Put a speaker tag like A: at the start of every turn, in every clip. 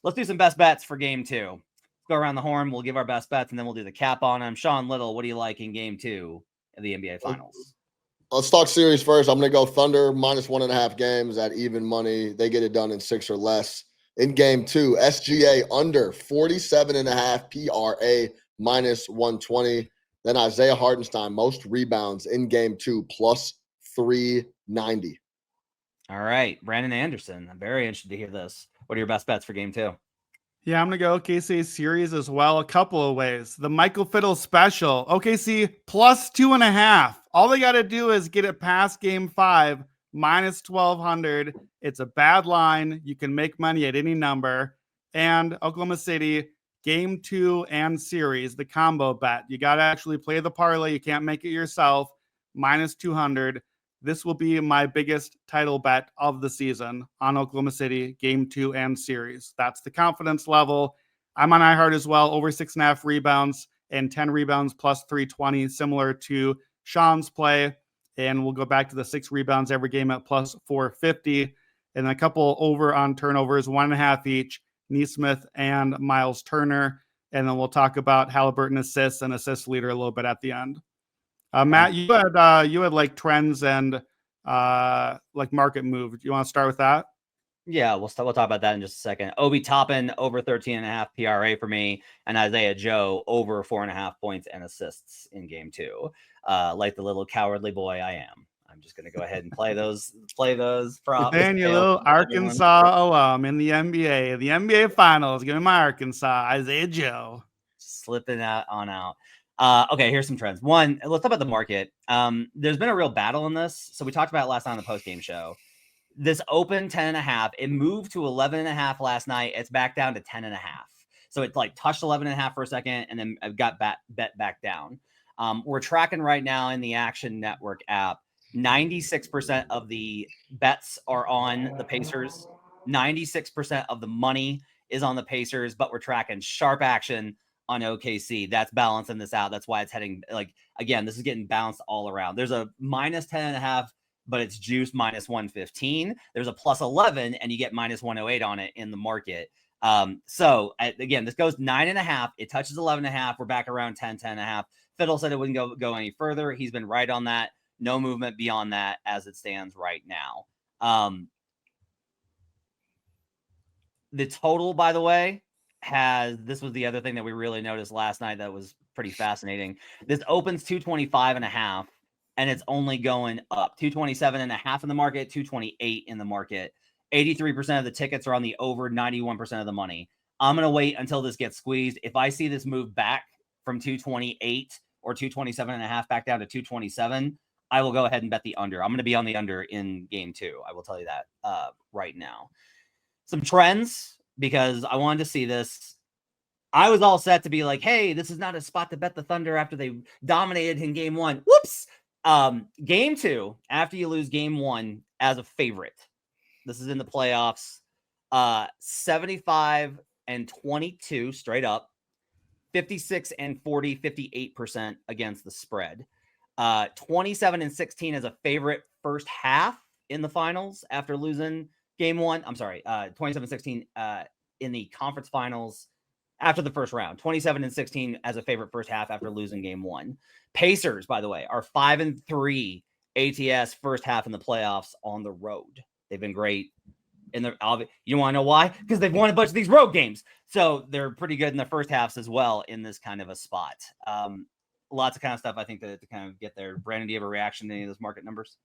A: let's do some best bets for game 2. Let's go around the horn. We'll give our best bets, and then we'll do the cap on them. Sean Little, what do you like in game 2 of the NBA Finals?
B: Let's talk series first. I'm going to go Thunder -1.5 games at even money. They get it done in 6 or less. In game 2, SGA under 47.5 PRA -120. Then Isaiah Hartenstein, most rebounds in game 2, +390.
A: All right, Brandon Anderson. I'm very interested to hear this. What are your best bets for game 2?
C: Yeah, I'm going to go OKC series as well, a couple of ways. The Michael Fiddle special, OKC +2.5. All they got to do is get it past game 5, -1,200. It's a bad line. You can make money at any number. And Oklahoma City, game 2 and series, the combo bet. You got to actually play the parlay. You can't make it yourself. -200. This will be my biggest title bet of the season on Oklahoma City, game 2 and series. That's the confidence level. I'm on iHeart as well, over 6.5 rebounds and 10 rebounds +320, similar to Sean's play. And we'll go back to the 6 rebounds every game at +450. And a couple over on turnovers, 1.5 each, Nesmith and Miles Turner. And then we'll talk about Halliburton assists and assist leader a little bit at the end. Matt, you had like trends and like market move. Do you want to start with that?
A: Yeah, we'll talk about that in just a second. Obi Toppin over 13.5 PRA for me, and Isaiah Joe over 4.5 points and assists in game 2. Like the little cowardly boy I am, I'm just going to go ahead and play those props.
C: Daniel, Arkansas alum in the NBA Finals. Give me my Arkansas, Isaiah Joe.
A: Slipping out. Okay, here's some trends. One, let's talk about the market. There's been a real battle in this. So we talked about it last night on the post-game show. This open 10.5. It moved to 11.5 last night. It's back down to 10.5. So it like touched 11.5 for a second, and then it got bet back down. We're tracking right now in the Action Network app. 96% of the bets are on the Pacers. 96% of the money is on the Pacers, but we're tracking sharp action on OKC. That's balancing this out. That's why it's heading, like, again, this is getting bounced all around. There's a -10.5, but it's juiced -115. There's a +11, and you get -108 on it in the market. So again, this goes 9.5. It touches 11.5. We're back around 10.5. Fiddle said it wouldn't go any further. He's been right on that. No movement beyond that as it stands right now. The total, by the way, this was the other thing that we really noticed last night that was pretty fascinating. This opens 225.5, and it's only going up. 227.5 in the market, 228 in the market. 83% of the tickets are on the over, 91% of the money. I'm going to wait until this gets squeezed. If I see this move back from 228 or 227.5 back down to 227, I will go ahead and bet the under. I'm going to be on the under in game 2. I will tell you that right now. Some trends, because I wanted to see this. I was all set to be like, hey, this is not a spot to bet the Thunder after they dominated in game 1. Whoops. Game 2, after you lose game 1 as a favorite, this is in the playoffs, 75-22 straight up, 56-40, 58% against the spread. 27-16 as a favorite first half in the finals after losing game 1. I'm sorry, 27-16 in the conference finals after the first round. 27-16 as a favorite first half after losing game 1. Pacers, by the way, are 5-3 ATS first half in the playoffs on the road. They've been great. You want to know why? Because they've won a bunch of these road games. So they're pretty good in the first halves as well in this kind of a spot. Lots of kind of stuff, I think, to kind of get there. Brandon, do you have a reaction to any of those market numbers?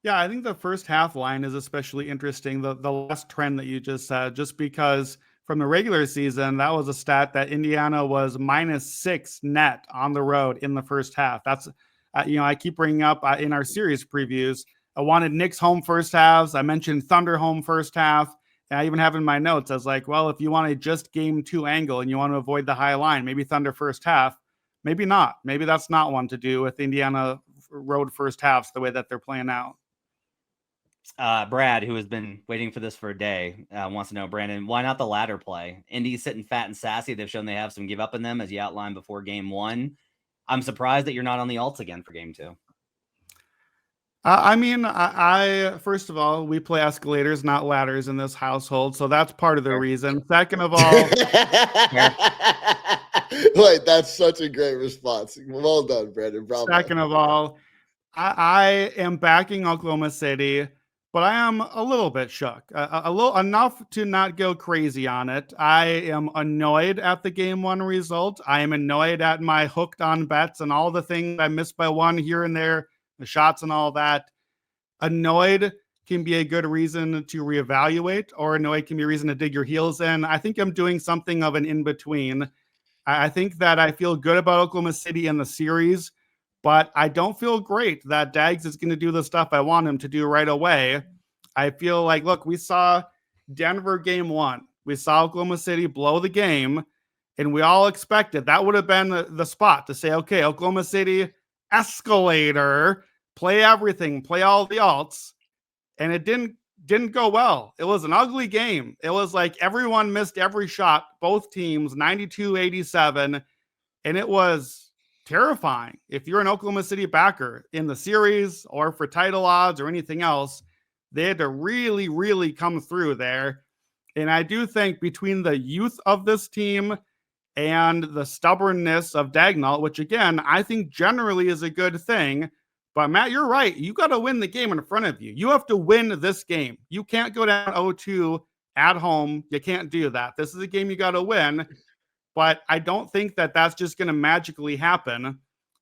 C: Yeah, I think the first half line is especially interesting. The last trend that you just said, just because from the regular season, that was a stat that Indiana was -6 net on the road in the first half. That's, I keep bringing up in our series previews, I wanted Knicks home first halves. I mentioned Thunder home first half. And I even have in my notes, I was like, well, if you want a just game 2 angle and you want to avoid the high line, maybe Thunder first half, maybe not. Maybe that's not one to do with Indiana road first halves the way that they're playing out.
A: Brad, who has been waiting for this for a day, wants to know, Brandon, why not the ladder play? Indy's sitting fat and sassy. They've shown they have some give up in them, as you outlined before game 1. I'm surprised that you're not on the alts again for game 2.
C: I first of all, we play escalators, not ladders in this household, so that's part of the reason. Second of all,
B: wait, that's such a great response. Well done, Brandon. Bravo.
C: second of all, I am backing Oklahoma City, but I am a little bit shook, a little enough to not go crazy on it. I am annoyed at the game one result. I am annoyed at my hooked on bets and all the things I missed by one here and there, the shots and all that. Annoyed can be a good reason to reevaluate, or annoyed can be a reason to dig your heels in. I think I'm doing something of an in between. I think that I feel good about Oklahoma City in the series, but I don't feel great that Dags is going to do the stuff I want him to do right away. I feel like, look, we saw Denver game one. We saw Oklahoma City blow the game, and we all expected that would have been the spot to say, okay, Oklahoma City, escalator, play everything, play all the alts. And it didn't go well. It was an ugly game. It was like everyone missed every shot, both teams, 92-87, and it was terrifying. If you're an Oklahoma City backer in the series or for title odds or anything else, they had to really, really come through there. And I do think between the youth of this team and the stubbornness of Dagnall, which again, I think generally is a good thing. But Matt, you're right. You got to win the game in front of you. You have to win this game. You can't go down 0-2 at home. You can't do that. This is a game you got to win. But I don't think that that's just going to magically happen.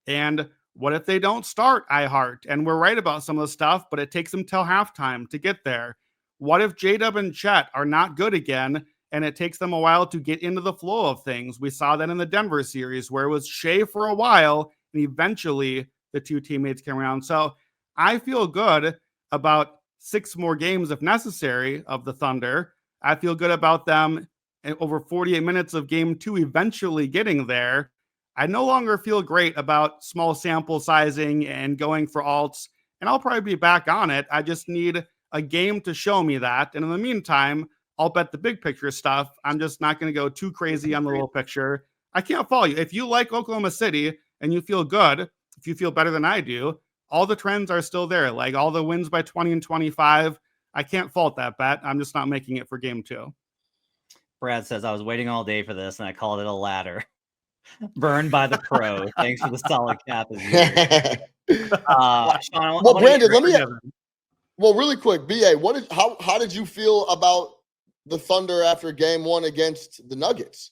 C: And what if they don't start iHeart? And we're right about some of the stuff, but it takes them till halftime to get there. What if J-Dub and Chet are not good again, and it takes them a while to get into the flow of things? We saw that in the Denver series where it was Shai for a while, and eventually the two teammates came around. So I feel good about 6 more games, if necessary, of the Thunder. I feel good about them over 48 minutes of game 2 eventually getting there. I no longer feel great about small sample sizing and going for alts, and I'll probably be back on it. I just need a game to show me that. And in the meantime, I'll bet the big picture stuff. I'm just not going to go too crazy on the little picture. I can't follow you. If you like Oklahoma City and you feel good, if you feel better than I do, all the trends are still there. Like all the wins by 20 and 25. I can't fault that bet. I'm just not making it for game 2.
A: Brad says, I was waiting all day for this, and I called it a ladder. Burned by the pro. Thanks for the solid cap.
B: Sean, well, Brandon, really quick, BA, how did you feel about the Thunder after game 1 against the Nuggets?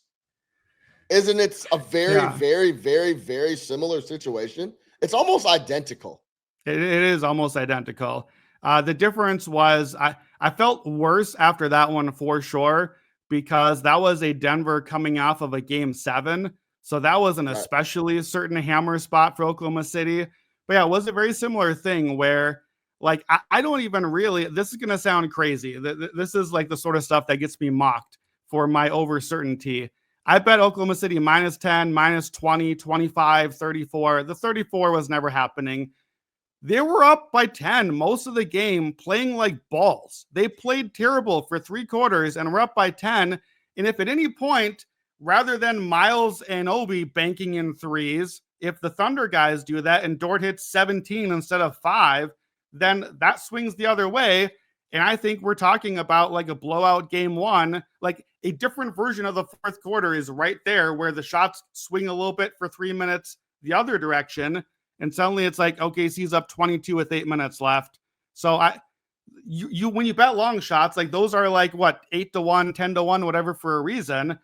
B: Isn't it a very, very, very, very similar situation? It's almost identical.
C: It is almost identical. The difference was I felt worse after that one for sure, because that was a Denver coming off of a game 7. So that was an especially certain hammer spot for Oklahoma City. But yeah, it was a very similar thing where, like, I don't even really, this is going to sound crazy. This is like the sort of stuff that gets me mocked for my over certainty. I bet Oklahoma City -10, -20, 25, 34. The 34 was never happening. They were up by 10 most of the game, playing like balls. They played terrible for 3 quarters and were up by 10. And if at any point, rather than Miles and Obi banking in threes, if the Thunder guys do that and Dort hits 17 instead of 5, then that swings the other way. And I think we're talking about like a blowout game 1, like a different version of the 4th quarter is right there where the shots swing a little bit for 3 minutes the other direction. And suddenly it's like, OKC's up 22 with 8 minutes left. So you when you bet long shots, like those are like what, 8-1, 10-1, whatever, for a reason.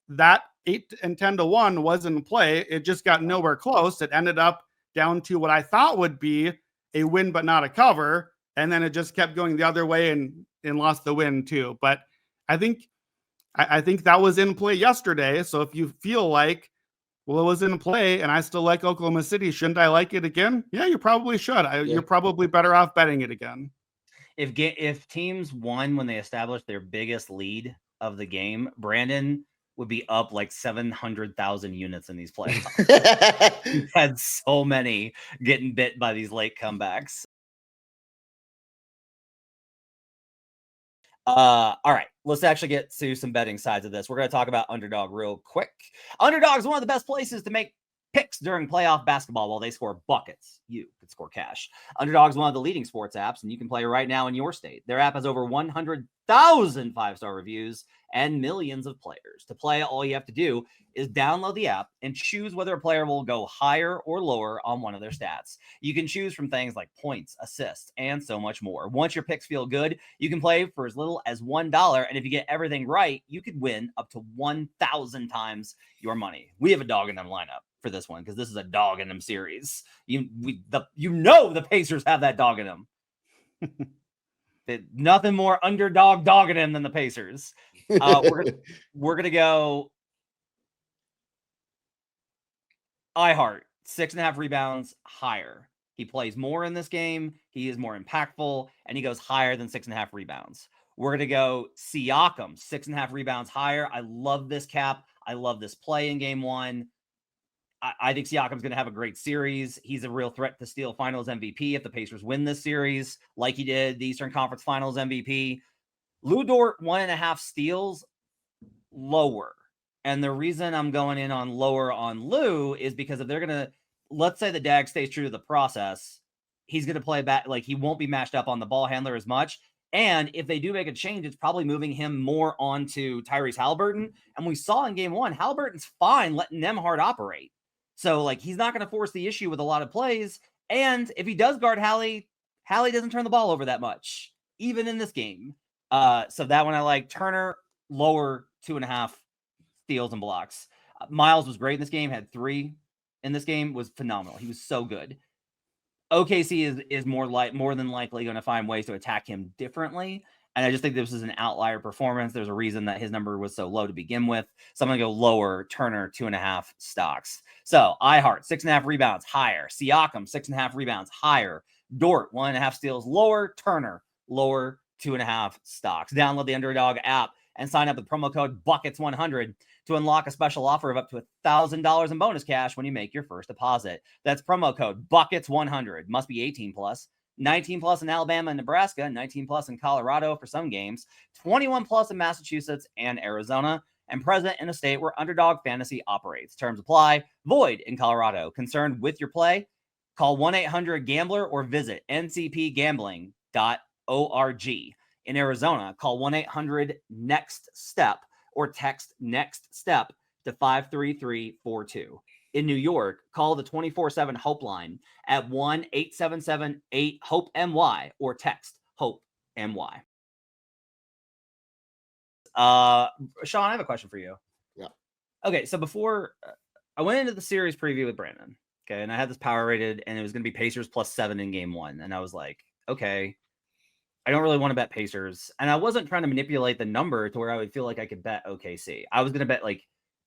C: That 8 and 10-1 was in play. It just got nowhere close. It ended up down to what I thought would be a win, but not a cover. And then it just kept going the other way and lost the win too. But I think that was in play yesterday. So if you feel like, well, it was in play and I still like Oklahoma City, shouldn't I like it again? Yeah, you probably should. You're probably better off betting it again.
A: If teams won when they established their biggest lead of the game, Brandon would be up like 700,000 units in these playoffs. He's had so many getting bit by these late comebacks. All right, let's actually get to some betting sides of this. We're going to talk about Underdog real quick. Underdog is one of the best places to make picks during playoff basketball while they score buckets. You could score cash. Underdog is one of the leading sports apps, and you can play right now in your state. Their app has over 100,000 5-star reviews and millions of players. To play, all you have to do is download the app and choose whether a player will go higher or lower on one of their stats. You can choose from things like points, assists, and so much more. Once your picks feel good, you can play for as little as $1, and if you get everything right, you could win up to 1,000 times your money. We have a dog in them lineup for this one because this is a dog in them series. The Pacers have that dog in them. Nothing more underdog dog in them than the Pacers. We're gonna go iHeart, 6.5 rebounds higher. He plays more in this game. He is more impactful, and he goes higher than 6.5 rebounds. We're going to go Siakam, 6.5 rebounds higher. I love this cap. I love this play in game one. I think Siakam's going to have a great series. He's a real threat to steal finals MVP if the Pacers win this series, like he did the Eastern Conference Finals MVP. Lou Dort, 1.5 steals, lower. And the reason I'm going in on lower on Lou is because if they're going to, let's say the DAG stays true to the process, he's going to play back, like he won't be matched up on the ball handler as much. And if they do make a change, it's probably moving him more onto Tyrese Halliburton. And we saw in game one, Halliburton's fine letting them hard operate. So like he's not going to force the issue with a lot of plays. And if he does guard Hallie doesn't turn the ball over that much, even in this game. So that one I like. Turner, lower 2.5 steals and blocks. Miles was great in this game, had 3 in this game, was phenomenal. He was so good. OKC is more than likely going to find ways to attack him differently. And I just think this is an outlier performance. There's a reason that his number was so low to begin with. So I'm going to go lower. Turner, 2.5 stocks. So iHeart, 6.5 rebounds higher. Siakam, 6.5 rebounds higher. Dort, 1.5 steals lower. Turner, lower, 2.5 stocks. Download the Underdog app and sign up with promo code Buckets100 to unlock a special offer of up to $1,000 in bonus cash when you make your first deposit. That's promo code Buckets100. Must be 18 plus. 19 plus in Alabama and Nebraska, 19 plus in Colorado for some games, 21 plus in Massachusetts and Arizona, and present in a state where Underdog Fantasy operates. Terms apply. Void in Colorado. Concerned with your play? Call 1-800-GAMBLER or visit ncpgambling.org. In Arizona, call 1-800-NEXT-STEP or text NEXT STEP to 53342. In New York, call the 24/7 Hope line at 1-877-8-HOPE-MY or text HOPE-MY. Sean, I have a question for you.
B: Yeah.
A: Okay, so before I went into the series preview with Brandon, okay, and I had this power rated, and it was going to be Pacers +7 in game one, and I was like, okay, I don't really want to bet Pacers, and I wasn't trying to manipulate the number to where I would feel like I could bet OKC. I was going to bet like.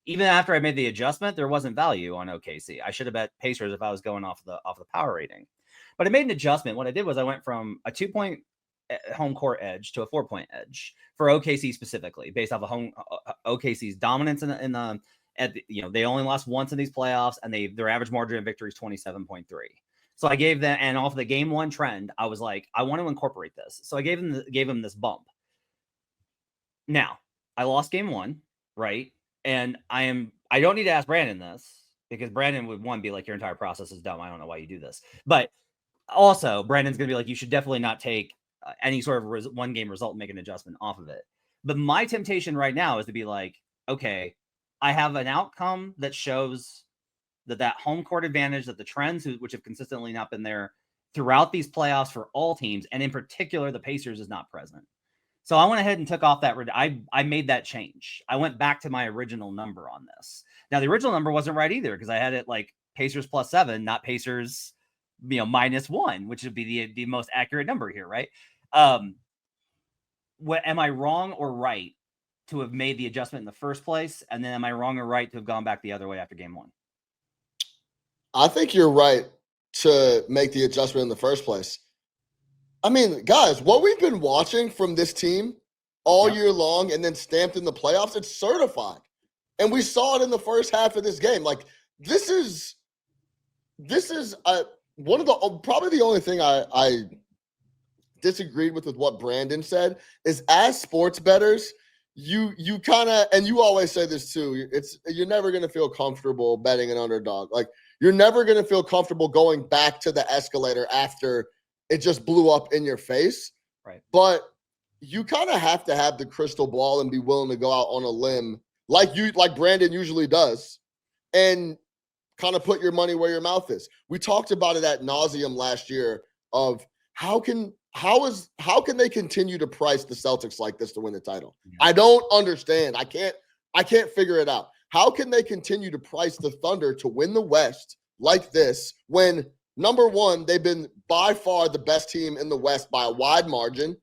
A: Even after I made the adjustment, there wasn't value on OKC. I should have bet Pacers if I was going off the power rating. But I made an adjustment. What I did was I went from a 2-point home court edge to a 4-point edge for OKC specifically, based off of OKC's dominance they only lost once in these playoffs, and their average margin of victory is 27.3. So I gave them, and off the game one trend, I was like, I want to incorporate this. So I gave him this bump. Now I lost game one, right? And I don't need to ask Brandon this because Brandon would be like, your entire process is dumb. I don't know why you do this. But also Brandon's going to be like, you should definitely not take any sort of one game result and make an adjustment off of it. But my temptation right now is to be like, okay, I have an outcome that shows that home court advantage, that the trends, which have consistently not been there throughout these playoffs for all teams, and in particular, the Pacers is not present. So I went ahead and took off that. I made that change. I went back to my original number on this. Now, the original number wasn't right either because I had it like Pacers +7, not Pacers, -1, which would be the most accurate number here, right? Am I wrong or right to have made the adjustment in the first place? And then am I wrong or right to have gone back the other way after game one?
B: I think you're right to make the adjustment in the first place. I mean, guys, what we've been watching from this team all year long and then stamped in the playoffs, it's certified. And we saw it in the first half of this game. Like, this is one of the probably the only thing I disagreed with what Brandon said is, as sports bettors, you kind of, and you always say this too, you're never going to feel comfortable betting an underdog. Like, you're never going to feel comfortable going back to the escalator after it just blew up in your face.
A: Right.
B: But you kind of have to have the crystal ball and be willing to go out on a limb like Brandon usually does, and kind of put your money where your mouth is. We talked about it ad nauseum last year of how can they continue to price the Celtics like this to win the title? Yeah. I don't understand. I can't figure it out. How can they continue to price the Thunder to win the West like this when, number one, they've been by far the best team in the West by a wide margin?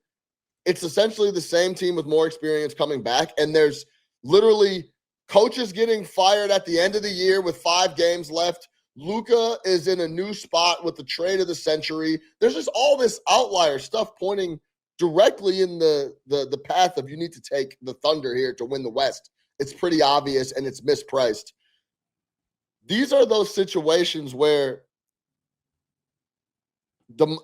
B: It's essentially the same team with more experience coming back, and there's literally coaches getting fired at the end of the year with 5 games left. Luka is in a new spot with the trade of the century. There's just all this outlier stuff pointing directly in the path of you need to take the Thunder here to win the West. It's pretty obvious, and it's mispriced. These are those situations where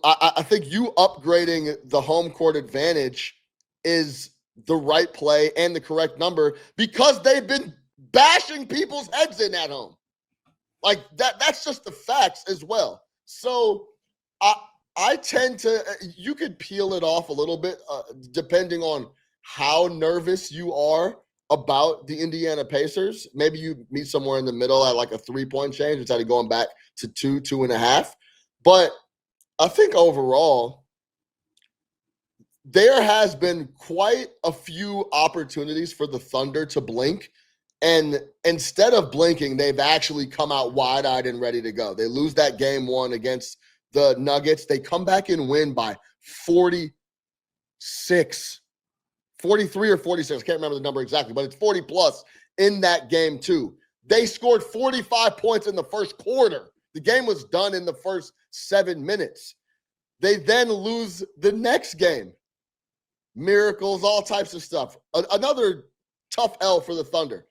B: I think you upgrading the home court advantage is the right play and the correct number because they've been bashing people's heads in at home. Like that's just the facts as well. So I tend to, you could peel it off a little bit depending on how nervous you are about the Indiana Pacers. Maybe you meet somewhere in the middle at like a 3-point change instead of going back to 2.5. But I think overall, there has been quite a few opportunities for the Thunder to blink. And instead of blinking, they've actually come out wide-eyed and ready to go. They lose that game 1 against the Nuggets. They come back and win by 43 or 46. I can't remember the number exactly, but it's 40 plus in that game 2. They scored 45 points in the first quarter. The game was done in the first 7 minutes. They then lose the next game. Miracles, all types of stuff. Another tough L for the Thunder.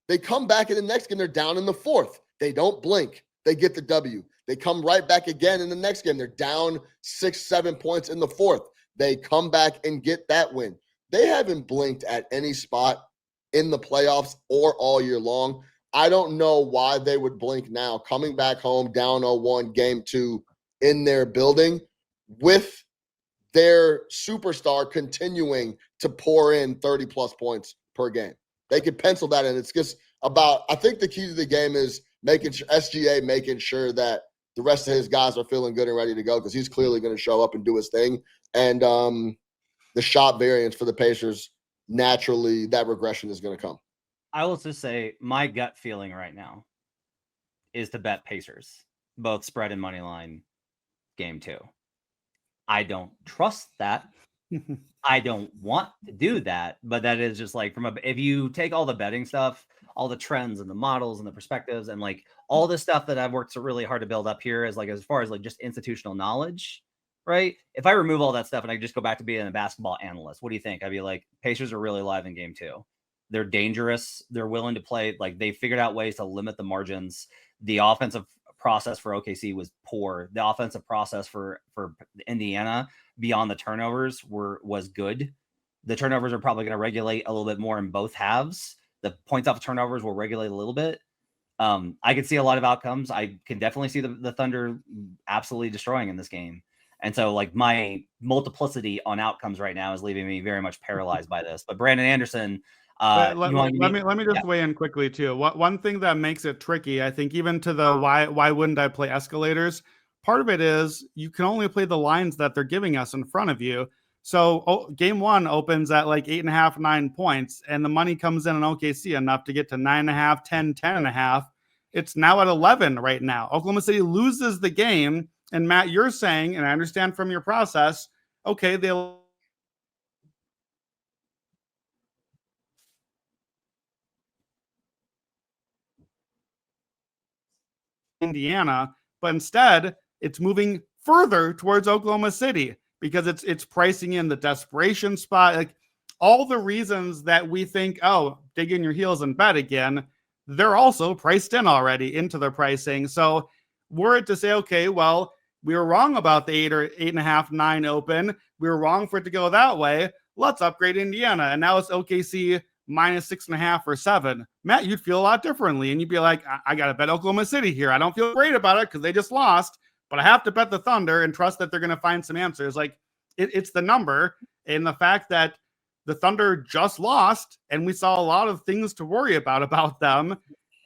B: They come back in the next game. They're down in the 4th. They don't blink. They get the W. They come right back again in the next game. They're down 6-7 points in the 4th. They come back and get that win. They haven't blinked at any spot in the playoffs or all year long. I don't know why they would blink now, coming back home down 0-1, game 2 in their building with their superstar continuing to pour in 30-plus points per game. They could pencil that in. It's just about, I think the key to the game is making sure that the rest of his guys are feeling good and ready to go because he's clearly going to show up and do his thing. And the shot variance for the Pacers, naturally, that regression is going to come.
A: I will just say my gut feeling right now is to bet Pacers, both spread and money line, game 2. I don't trust that. I don't want to do that, but that is just like if you take all the betting stuff, all the trends and the models and the perspectives and like all the stuff that I've worked so really hard to build up here as far as like just institutional knowledge, right? If I remove all that stuff and I just go back to being a basketball analyst, what do you think? I'd be like, Pacers are really live in game 2. They're dangerous. They're willing to play. Like they figured out ways to limit the margins. The offensive process for OKC was poor. The offensive process for Indiana beyond the turnovers was good. The turnovers are probably going to regulate a little bit more in both halves. The points off of turnovers will regulate a little bit. I can see a lot of outcomes. I can definitely see the Thunder absolutely destroying in this game. And so like my multiplicity on outcomes right now is leaving me very much paralyzed by this. But Brandon Anderson,
C: let me just weigh in quickly too. One thing that makes it tricky, I think, even to the why wouldn't I play escalators? Part of it is you can only play the lines that they're giving us in front of you. So game 1 opens at like 8.5, 9 points, and the money comes in on OKC enough to get to 9.5, 10, 10.5. It's now at 11 right now. Oklahoma City loses the game, and Matt, you're saying, and I understand from your process, okay, they'll Indiana, but instead it's moving further towards Oklahoma City because it's pricing in the desperation spot, like all the reasons that we think, oh, dig in your heels and bet again, they're also priced in already into their pricing. So were it to say, okay, well, we were wrong about the 8 or 8.5, 9 open. We were wrong for it to go that way. let's upgrade Indiana. And now it's OKC minus 6.5 or 7. Matt, you'd feel a lot differently. And you'd be like, I got to bet Oklahoma City here. I don't feel great about it because they just lost, but I have to bet the Thunder and trust that they're going to find some answers. Like it's the number and the fact that the Thunder just lost and we saw a lot of things to worry about them.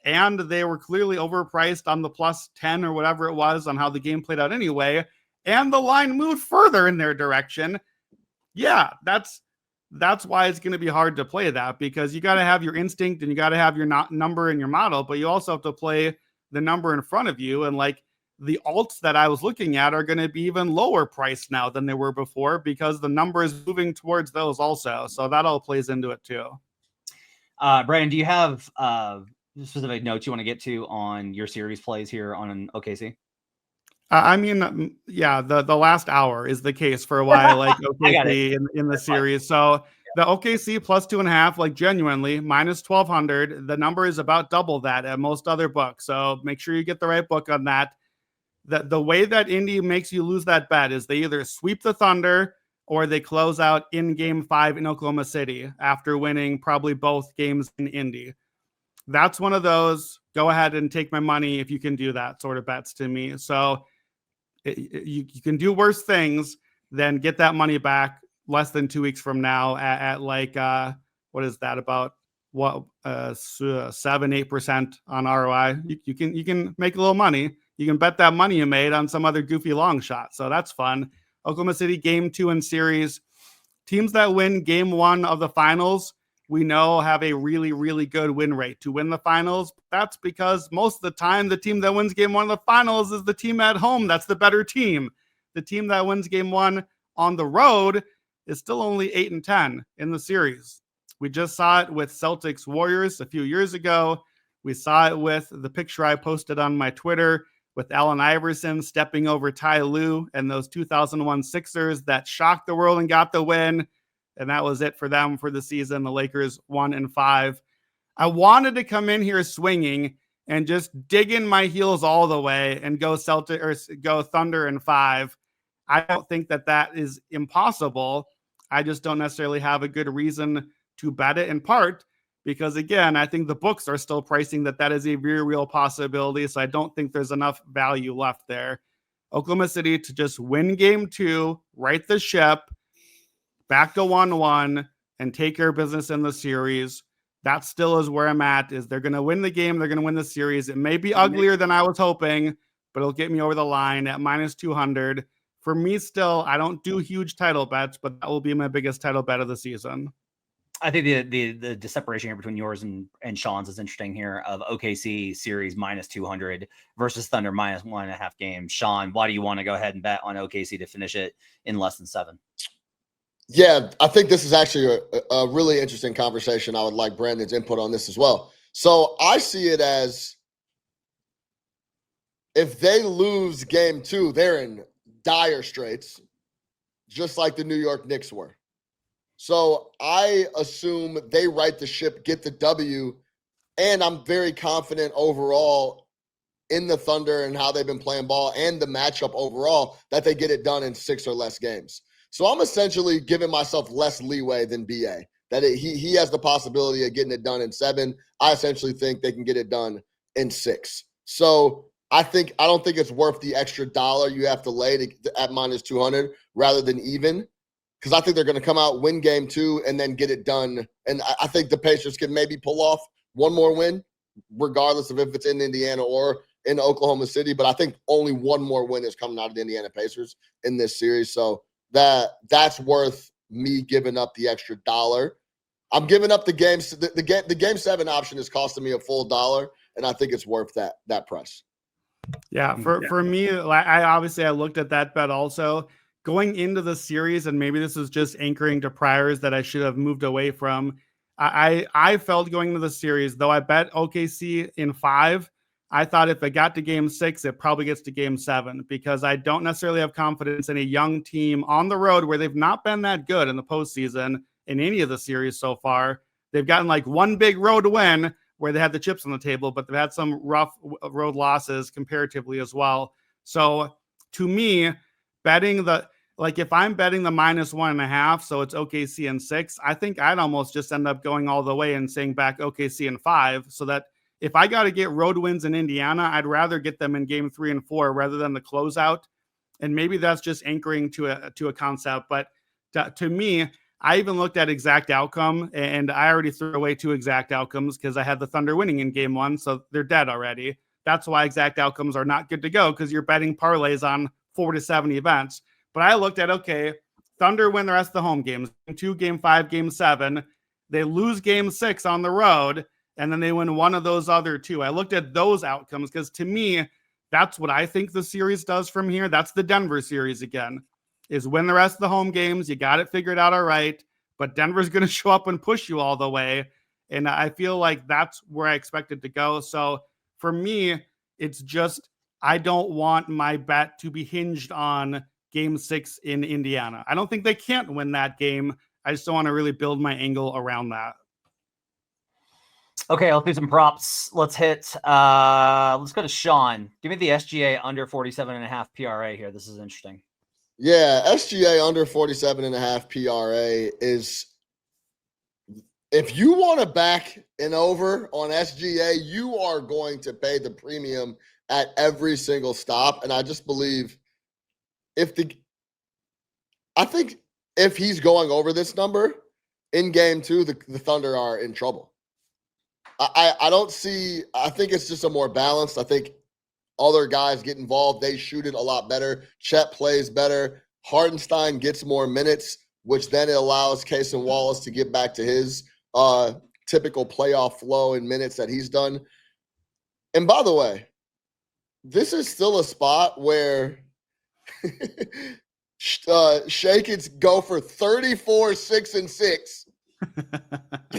C: And they were clearly overpriced on the plus 10 or whatever it was on how the game played out anyway. And the line moved further in their direction. Yeah, that's why it's going to be hard to play that, because you got to have your instinct and you got to have your number in your model, but you also have to play the number in front of you. And like the alts that I was looking at are going to be even lower priced now than they were before because the number is moving towards those also. So that all plays into it too.
A: Brandon, do you have specific notes you want to get to on your series plays here on OKC?
C: I mean, yeah, the last hour is the case for why I like OKC in the series. So the OKC plus 2.5, like genuinely minus 1,200. The number is about double that at most other books. So make sure you get the right book on that. The way that Indy makes you lose that bet is they either sweep the Thunder or they close out in Game 5 in Oklahoma City after winning probably both games in Indy. That's one of those go ahead and take my money if you can do that sort of bets to me. So you can do worse things than get that money back less than 2 weeks from now at like what is that, about what 7-8% on ROI. You can make a little money. You can bet that money you made on some other goofy long shot. So that's fun. Oklahoma City game 2 in series. Teams that win game 1 of the finals, we know have a really, really good win rate to win the finals. That's because most of the time, the team that wins game 1 of the finals is the team at home. That's the better team. The team that wins game 1 on the road is still only 8-10 in the series. We just saw it with Celtics Warriors a few years ago. We saw it with the picture I posted on my Twitter with Allen Iverson stepping over Ty Lue and those 2001 Sixers that shocked the world and got the win. And that was it for them for the season. The Lakers 1-5. I wanted to come in here swinging and just dig in my heels all the way and go go Thunder in 5. I don't think that is impossible. I just don't necessarily have a good reason to bet it, in part because, again, I think the books are still pricing that is a very real possibility. So I don't think there's enough value left there. Oklahoma City to just win game 2, right the ship, back to 1-1 and take care of business in the series. That still is where I'm at, is they're going to win the game. They're going to win the series. It may be uglier than I was hoping, but it'll get me over the line at minus 200. For me still, I don't do huge title bets, but that will be my biggest title bet of the season.
A: I think the separation here between yours and Sean's is interesting here, of OKC series minus 200 versus Thunder minus 1.5 games. Sean, why do you want to go ahead and bet on OKC to finish it in less than 7?
B: Yeah, I think this is actually a really interesting conversation. I would like Brandon's input on this as well. So I see it as if they lose game 2, they're in dire straits, just like the New York Knicks were. So I assume they right the ship, get the W, and I'm very confident overall in the Thunder and how they've been playing ball and the matchup overall that they get it done in 6 or less games. So I'm essentially giving myself less leeway than BA, that he has the possibility of getting it done in 7. I essentially think they can get it done in 6. So I don't think it's worth the extra dollar you have to lay at minus 200 rather than even, because I think they're going to come out, win game 2, and then get it done. And I think the Pacers can maybe pull off one more win, regardless of if it's in Indiana or in Oklahoma City. But I think only one more win is coming out of the Indiana Pacers in this series. So that's worth me giving up the extra dollar. I'm giving up the games. The game 7 option is costing me a full $1, and I think it's worth that price.
C: Yeah, for me, I looked at that bet also going into the series, and maybe this is just anchoring to priors that I should have moved away from. I felt going into the series, though I bet OKC in 5, I thought if it got to game 6, it probably gets to game 7, because I don't necessarily have confidence in a young team on the road where they've not been that good in the postseason in any of the series so far. They've gotten like one big road win where they had the chips on the table, but they've had some rough road losses comparatively as well. So to me, betting like if I'm betting the -1.5, so it's OKC and 6, I think I'd almost just end up going all the way and saying back OKC and 5, so that if I got to get road wins in Indiana, I'd rather get them in game 3 and 4 rather than the closeout. And maybe that's just anchoring to a concept. But to me, I even looked at exact outcome, and I already threw away 2 exact outcomes because I had the Thunder winning in game 1, so they're dead already. That's why exact outcomes are not good to go, because you're betting parlays on 4 to 7 events. But I looked at, okay, Thunder win the rest of the home games, game 2, game 5, game 7. They lose game 6 on the road, and then they win one of those other 2. I looked at those outcomes because to me, that's what I think the series does from here. That's the Denver series again, is win the rest of the home games. You got it figured out all right, but Denver's going to show up and push you all the way. And I feel like that's where I expected to go. So for me, it's just, I don't want my bet to be hinged on game 6 in Indiana. I don't think they can't win that game. I just don't want to really build my angle around that.
A: Okay, I'll do some props. Let's let's go to Sean. Give me the SGA under 47.5 PRA here. This is interesting.
B: Yeah, SGA under 47.5 PRA is, if you want to back an over on SGA, you are going to pay the premium at every single stop. And I just believe I think if he's going over this number in game 2, the Thunder are in trouble. I don't see, I think it's just a more balanced. I think other guys get involved. They shoot it a lot better. Chet plays better. Hardenstein gets more minutes, which then it allows Case and Wallace to get back to his typical playoff flow in minutes that he's done. And by the way, this is still a spot where Shai could go for 34, 6 and 6.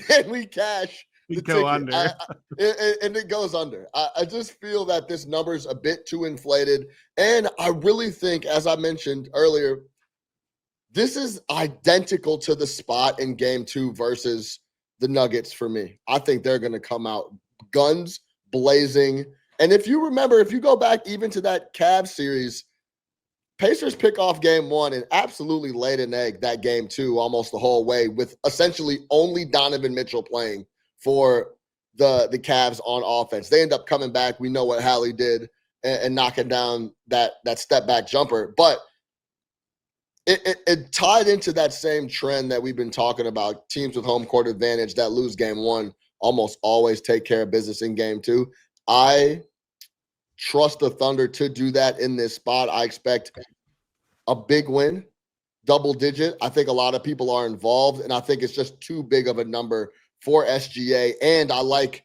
B: And we cash.
C: Go under.
B: And it goes under. I just feel that this number is a bit too inflated. And I really think, as I mentioned earlier, this is identical to the spot in game 2 versus the Nuggets for me. I think they're going to come out guns blazing. And if you remember, if you go back even to that Cavs series, Pacers pick off game 1 and absolutely laid an egg that game 2 almost the whole way, with essentially only Donovan Mitchell playing for the Cavs on offense. They end up coming back. We know what Hallie did and knocking down that step back jumper. But it tied into that same trend that we've been talking about. Teams with home court advantage that lose game 1 almost always take care of business in game 2. I trust the Thunder to do that in this spot. I expect a big win, double digit. I think a lot of people are involved, and I think it's just too big of a number for SGA. And I like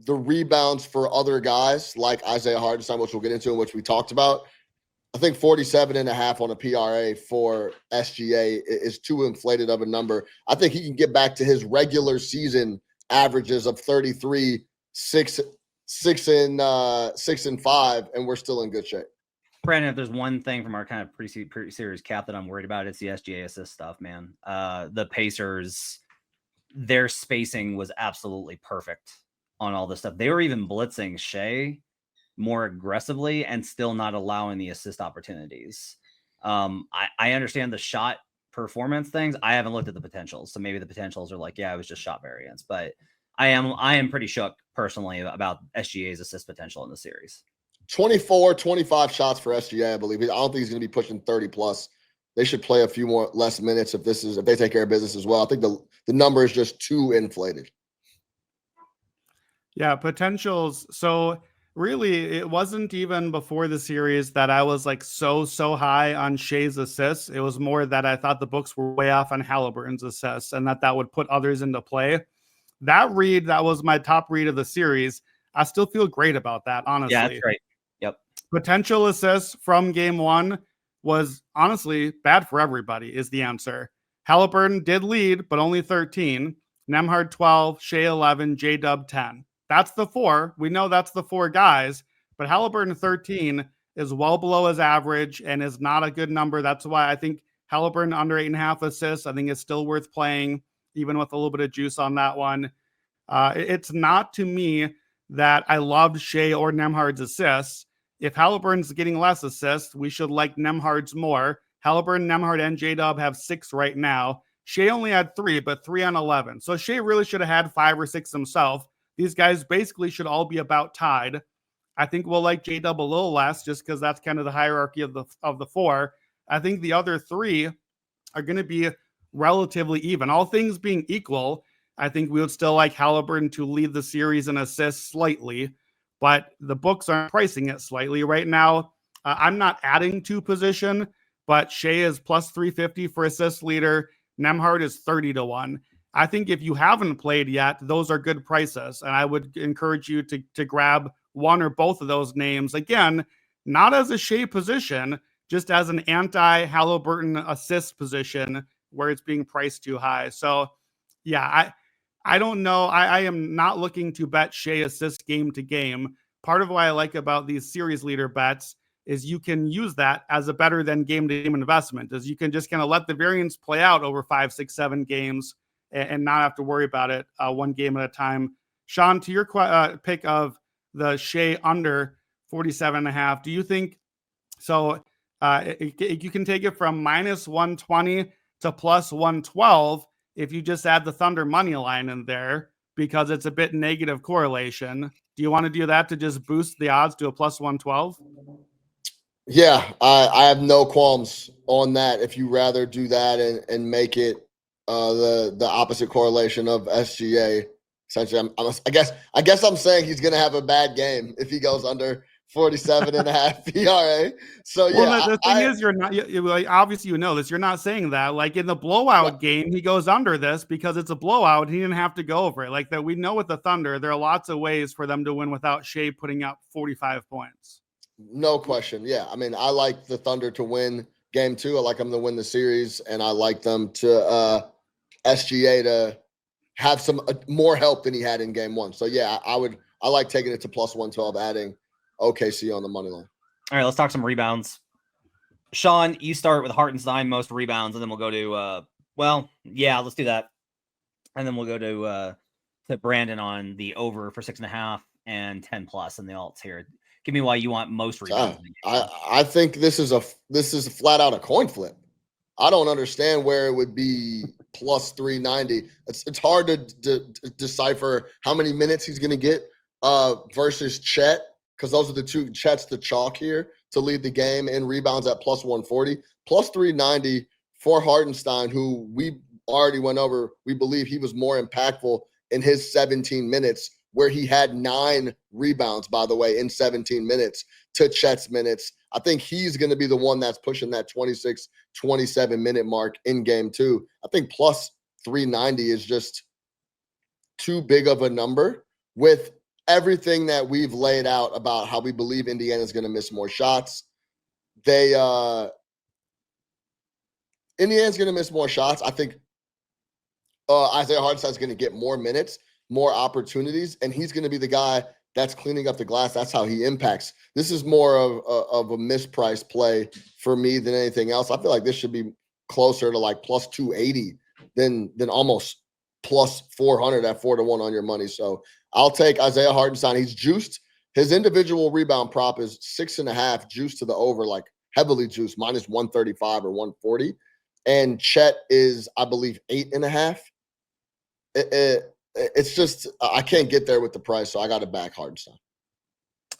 B: the rebounds for other guys like Isaiah Hartenstein, which we'll get into and which we talked about. I think 47.5 on a PRA for SGA is too inflated of a number. I think he can get back to his regular season averages of 33, 6 and 5, and we're still in good shape.
A: Brandon, if there's one thing from our kind of pre-series cap that I'm worried about, it's the SGA assist stuff, man. The Pacers, their spacing was absolutely perfect on all this stuff. They were even blitzing Shai more aggressively and still not allowing the assist opportunities. I understand the shot performance things. I haven't looked at the potentials, so maybe the potentials are like, yeah, it was just shot variance. But I am pretty shook personally about SGA's assist potential in the series. 24, 25 shots for SGA, I believe. I don't think he's going to be pushing 30 plus. They should play a few more less minutes if they take care of business as well. I think the number is just too inflated.
C: Yeah, potentials. So really, it wasn't even before the series that I was like so high on Shai's assists. It was more that I thought the books were way off on Halliburton's assists and that would put others into play. That read, that was my top read of the series. I still feel great about that, honestly.
A: Yeah, that's great. Yep.
C: Potential assists from game 1 was honestly bad for everybody is the answer. Halliburton did lead, but only 13. Nembhard 12, Shai 11, J-Dub 10. That's the 4. We know that's the 4 guys, but Halliburton 13 is well below his average and is not a good number. That's why I think Halliburton under 8.5 assists, I think is still worth playing, even with a little bit of juice on that one. It's not to me that I loved Shai or Nembhard's assists. if Halliburton's getting less assists, we should like Nembhard's more. Halliburton, Nembhard, and J-Dub have 6 right now. Shai only had 3, but 3 on 11. So Shai really should have had 5 or 6 himself. These guys basically should all be about tied. I think we'll like J-Dub a little less just because that's kind of the hierarchy of the 4. I think the other 3 are going to be relatively even. All things being equal, I think we would still like Halliburton to lead the series in assists slightly, but the books aren't pricing it slightly. Right now, I'm not adding to position, but Shai is plus 350 for assist leader. Nembhard is 30-1. I think if you haven't played yet, those are good prices, and I would encourage you to grab one or both of those names. Again, not as a Shai position, just as an anti-Halliburton assist position where it's being priced too high. So, yeah, I don't know. I am not looking to bet Shai assist game to game. Part of what I like about these series leader bets is you can use that as a better than game to game investment, as you can just kind of let the variance play out over 5, 6, 7 games and not have to worry about it one game at a time. Sean, to your pick of the Shai under 47.5, do you think so? You can take it from minus 120 to plus 112 if you just add the Thunder money line in there because it's a bit negative correlation. Do you want to do that to just boost the odds to a plus 112?
B: Yeah, I have no qualms on that. If you rather do that and make it the opposite correlation of SGA, essentially, I guess I'm saying he's going to have a bad game if he goes under 47.5 PRA. So yeah,
C: well, the thing is, you're not. Obviously, you know this. You're not saying that. Like in the blowout game, he goes under this because it's a blowout. He didn't have to go over it. Like that, we know with the Thunder, there are lots of ways for them to win without Shai putting up 45 points.
B: No question. Yeah, I mean, I like the Thunder to win game 2. I like them to win the series, and I like them to SGA to have some more help than he had in game 1. So yeah, I like taking it to plus 112, adding OKC on the money line.
A: All right, let's talk some rebounds. Sean, you start with Hartenstein, most rebounds, and then we'll go to let's do that. And then we'll go to Brandon on the over for 6.5 and 10 plus in the alts here. Give me why you want most rebounds.
B: I think this is flat out a coin flip. I don't understand where it would be plus 390. It's hard to decipher how many minutes he's going to get versus Chet, because those are the two. Chet's the chalk here to lead the game in rebounds at plus 140. Plus 390 for Hartenstein, who we already went over. We believe he was more impactful in his 17 minutes, where he had 9 rebounds, by the way, in 17 minutes to Chet's minutes. I think he's going to be the one that's pushing that 26, 27-minute mark in game 2. I think plus 390 is just too big of a number with everything that we've laid out about how we believe Indiana's going to miss more shots. Indiana's going to miss more shots. I think Isaiah Hartenstein's going to get more minutes, more opportunities, and he's going to be the guy that's cleaning up the glass. That's how he impacts. This is more of a mispriced play for me than anything else. I feel like this should be closer to like plus 280 than almost plus 400 at 4-1 on your money. So I'll take Isaiah Hartenstein. He's juiced. His individual rebound prop is 6.5 juiced to the over, like heavily juiced, minus 135 or 140. And Chet is, I believe, 8.5. It's just, I can't get there with the price, so I got to back Hartenstein.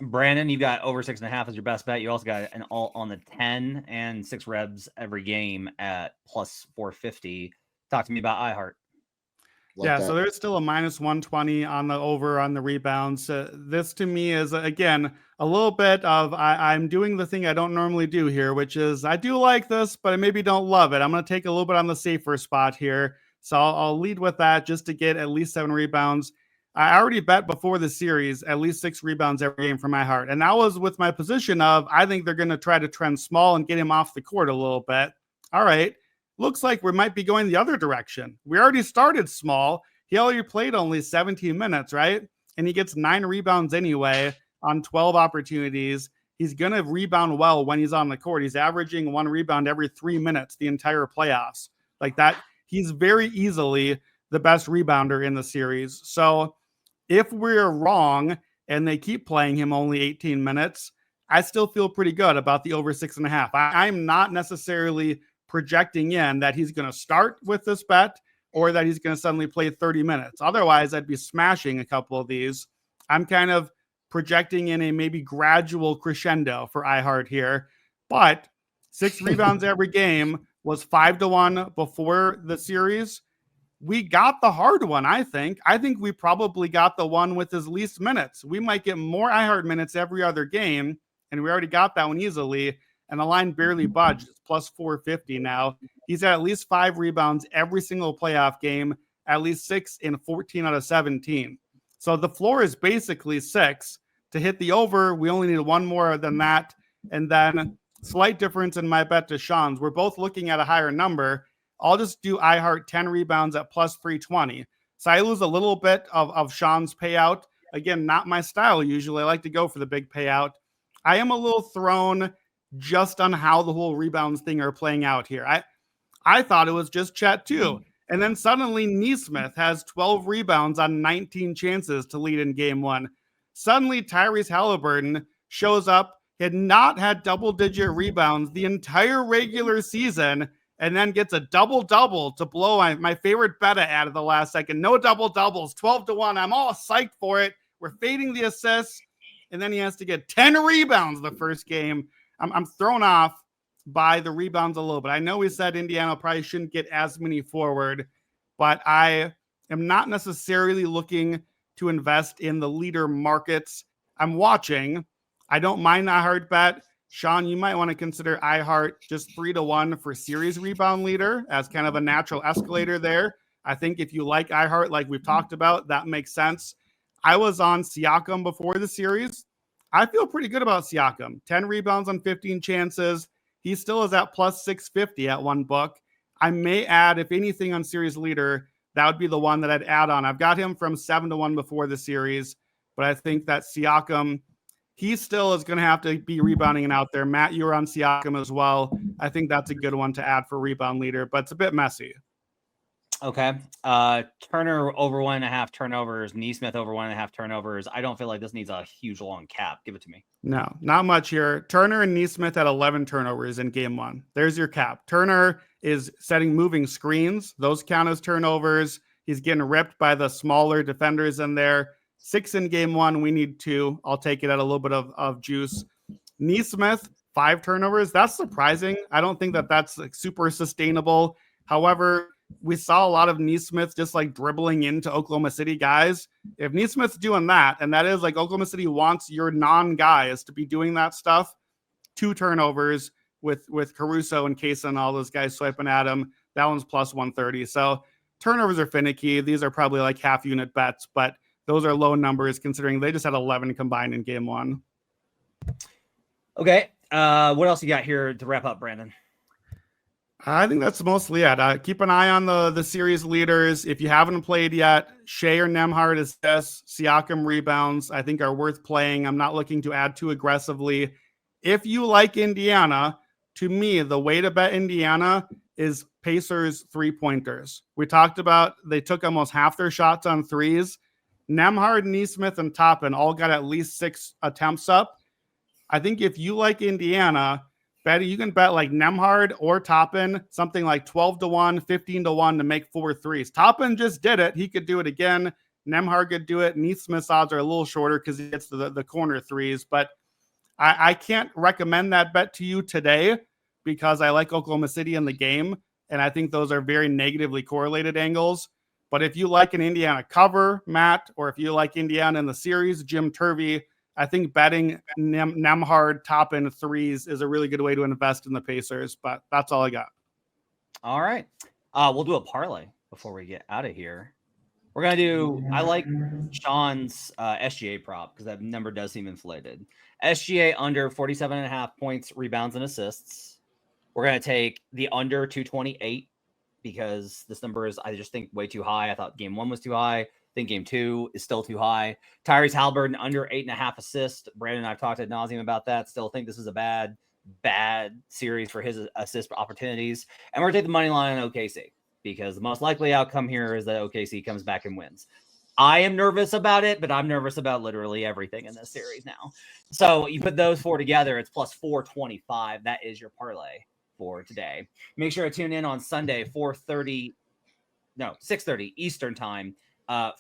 A: Brandon, you got over 6.5 as your best bet. You also got an all on the 10 and 6 rebs every game at plus 450. Talk to me about iHeart.
C: So there's still a minus 120 on the over on the rebounds. This to me is, again, a little bit of I'm doing the thing I don't normally do here, which is I do like this, but I maybe don't love it. I'm going to take a little bit on the safer spot here. So I'll lead with that just to get at least 7 rebounds. I already bet before the series at least 6 rebounds every game for my heart. And that was with my position of I think they're going to try to trend small and get him off the court a little bit. All right. Looks like we might be going the other direction. We already started small. He already played only 17 minutes, right? And he gets 9 rebounds anyway on 12 opportunities. He's going to rebound well when he's on the court. He's averaging 1 rebound every 3 minutes the entire playoffs. Like that, he's very easily the best rebounder in the series. So if we're wrong and they keep playing him only 18 minutes, I still feel pretty good about the over 6.5. I'm not necessarily projecting in that he's going to start with this bet or that he's going to suddenly play 30 minutes. Otherwise, I'd be smashing a couple of these. I'm kind of projecting in a maybe gradual crescendo for iHeart here, but 6 rebounds every game was 5-1 before the series. We got the hard one, I think. I think we probably got the one with his least minutes. We might get more iHeart minutes every other game, and we already got that one easily, and the line barely budged. It's plus 450 now. He's at least 5 rebounds every single playoff game, at least 6 in 14 out of 17. So the floor is basically 6. To hit the over, we only need one more than that, and then slight difference in my bet to Sean's. We're both looking at a higher number. I'll just do iHeart 10 rebounds at plus 320. So I lose a little bit of Sean's payout. Again, not my style usually. I like to go for the big payout. I am a little thrown just on how the whole rebounds thing are playing out here. I thought it was just Chet too. And then suddenly Nesmith has 12 rebounds on 19 chances to lead in game 1. Suddenly Tyrese Halliburton shows up, had not had double-digit rebounds the entire regular season, and then gets a double-double to blow my favorite beta out of the last second. No double-doubles, 12-1. I'm all psyched for it. We're fading the assists, and then he has to get 10 rebounds the first game. I'm thrown off by the rebounds a little bit. I know we said Indiana probably shouldn't get as many forward, but I am not necessarily looking to invest in the leader markets. I'm watching. I don't mind a hard bet. Sean, you might want to consider iHeart just 3-1 for series rebound leader as kind of a natural escalator there. I think if you like iHeart, like we've talked about, that makes sense. I was on Siakam before the series. I feel pretty good about Siakam. 10 rebounds on 15 chances. He still is at plus 650 at one book. I may add, if anything, on series leader, that would be the one that I'd add on. I've got him from 7-1 before the series, but I think that Siakam, he still is going to have to be rebounding and out there. Matt, you were on Siakam as well. I think that's a good one to add for rebound leader, but it's a bit messy.
A: Okay. Turner over 1.5 turnovers. Nesmith over 1.5 turnovers. I don't feel like this needs a huge long cap. Give it to me.
C: No, not much here. Turner and Nesmith at 11 turnovers in game 1. There's your cap. Turner is setting moving screens. Those count as turnovers. He's getting ripped by the smaller defenders in there. 6 in game 1. We need 2. I'll take it at a little bit of juice. Nesmith, 5 turnovers. That's surprising. I don't think that that's like super sustainable. However, we saw a lot of Nesmith just like dribbling into Oklahoma City guys. If Nesmith's doing that, and that is like Oklahoma City wants your non-guys to be doing that stuff, 2 turnovers with Caruso and Kaysen and all those guys swiping at him. That one's plus 130. So turnovers are finicky. These are probably like half unit bets, but those are low numbers considering they just had 11 combined in game 1.
A: Okay. What else you got here to wrap up, Brandon?
C: I think that's mostly it. Keep an eye on the series leaders. If you haven't played yet, Shai or Nembhard assists, Siakam rebounds, I think are worth playing. I'm not looking to add too aggressively. If you like Indiana, to me, the way to bet Indiana is Pacers 3-pointers. We talked about they took almost half their shots on threes. Nembhard, Nesmith, and Toppin all got at least 6 attempts up. I think if you like Indiana, you can bet like Nembhard or Toppin, something like 12-1, 15-1 to make 4 threes. Toppin just did it. He could do it again. Nembhard could do it. Nesmith's odds are a little shorter because he gets the corner threes. But I can't recommend that bet to you today because I like Oklahoma City in the game. And I think those are very negatively correlated angles. But if you like an Indiana cover, Matt, or if you like Indiana in the series, Jim Turvey, I think betting Nembhard Toppin threes is a really good way to invest in the Pacers, but that's all I got.
A: All right. We'll do a parlay before we get out of here. We're going to do, I like Sean's SGA prop because that number does seem inflated. SGA under 47.5 points, rebounds, and assists. We're going to take the under 228 because this number is, I just think, way too high. I thought game 1 was too high. I think game 2 is still too high. Tyrese Halliburton under 8.5 assists. Brandon and I've talked ad nauseum about that. Still think this is a bad series for his assist opportunities. And we're going to take the money line on OKC because the most likely outcome here is that OKC comes back and wins. I am nervous about it, but I'm nervous about literally everything in this series now. So you put those four together, it's plus 425. That is your parlay for today. Make sure to tune in on Sunday, 6:30 Eastern time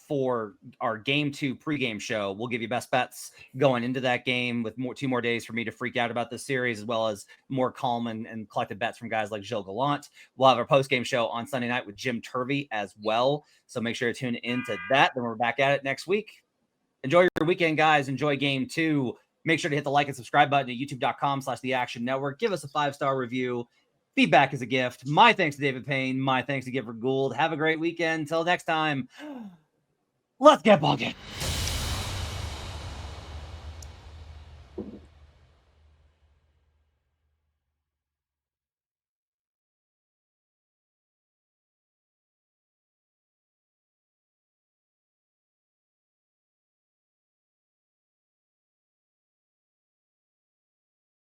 A: for our Game 2 pregame show. We'll give you best bets going into that game with 2 more days for me to freak out about this series, as well as more calm and collected bets from guys like Gilles Gallant. We'll have our postgame show on Sunday night with Jim Turvey as well. So make sure to tune into that. Then we're back at it next week. Enjoy your weekend, guys. Enjoy Game 2. Make sure to hit the like and subscribe button at youtube.com/theactionnetwork. Give us a 5-star review. Feedback is a gift. My thanks to David Payne. My thanks to Gifford Gould. Have a great weekend. Until next time, let's get bugging.